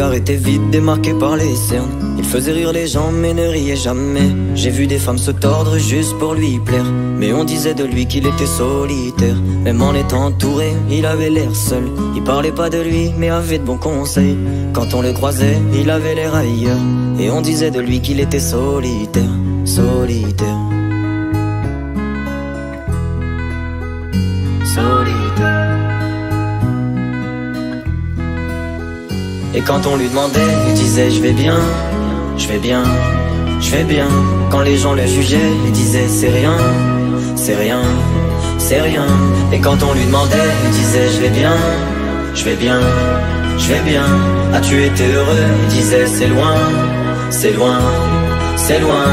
regard était vide, démarqué par les cernes. Il faisait rire les gens mais ne riait jamais. J'ai vu des femmes se tordre juste pour lui plaire, mais on disait de lui qu'il était solitaire. Même en étant entouré, il avait l'air seul. Il parlait pas de lui mais avait de bons conseils. Quand on le croisait, il avait l'air ailleurs, et on disait de lui qu'il était solitaire. Solitaire. Solitaire. Et quand on lui demandait, il disait je vais bien, je vais bien, je vais bien. Quand les gens le jugeaient, il disait c'est rien, c'est rien, c'est rien. Et quand on lui demandait, il disait je vais bien, je vais bien, je vais bien. As-tu été heureux? Il disait c'est loin, c'est loin, c'est loin.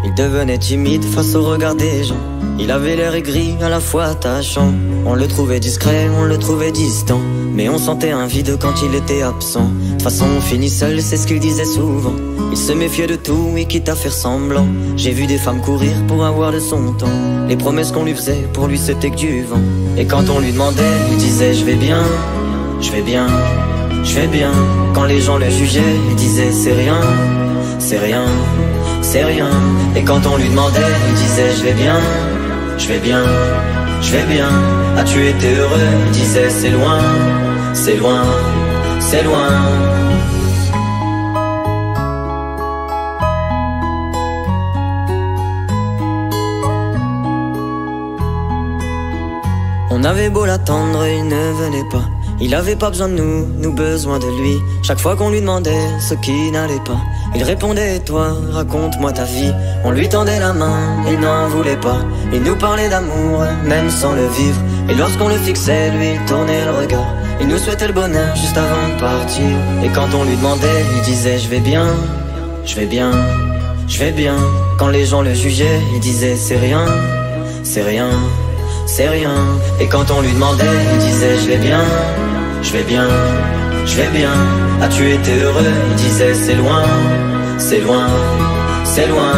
Il devenait timide face au regard des gens. Il avait l'air aigri, à la fois attachant. On le trouvait discret, on le trouvait distant, mais on sentait un vide quand il était absent. De toute façon on finit seul, c'est ce qu'il disait souvent. Il se méfiait de tout et quitte à faire semblant. J'ai vu des femmes courir pour avoir de son temps. Les promesses qu'on lui faisait, pour lui c'était que du vent. Et quand on lui demandait, il disait je vais bien, je vais bien, je vais bien. Quand les gens le jugeaient, il disait c'est rien, c'est rien, c'est rien. Et quand on lui demandait, il disait je vais bien, je vais bien, je vais bien. As-tu été heureux? Il disait c'est loin, c'est loin, c'est loin. On avait beau l'attendre, il ne venait pas. Il avait pas besoin de nous, nous besoin de lui. Chaque fois qu'on lui demandait ce qui n'allait pas, il répondait toi, raconte-moi ta vie. On lui tendait la main, il n'en voulait pas. Il nous parlait d'amour, même sans le vivre. Et lorsqu'on le fixait, lui il tournait le regard. Il nous souhaitait le bonheur juste avant de partir. Et quand on lui demandait, il disait je vais bien, je vais bien, je vais bien. Quand les gens le jugeaient, il disait c'est rien, c'est rien, c'est rien. Et quand on lui demandait, il disait je vais bien, je vais bien, je vais bien. As-tu été heureux? Il disait c'est loin, c'est loin, c'est loin.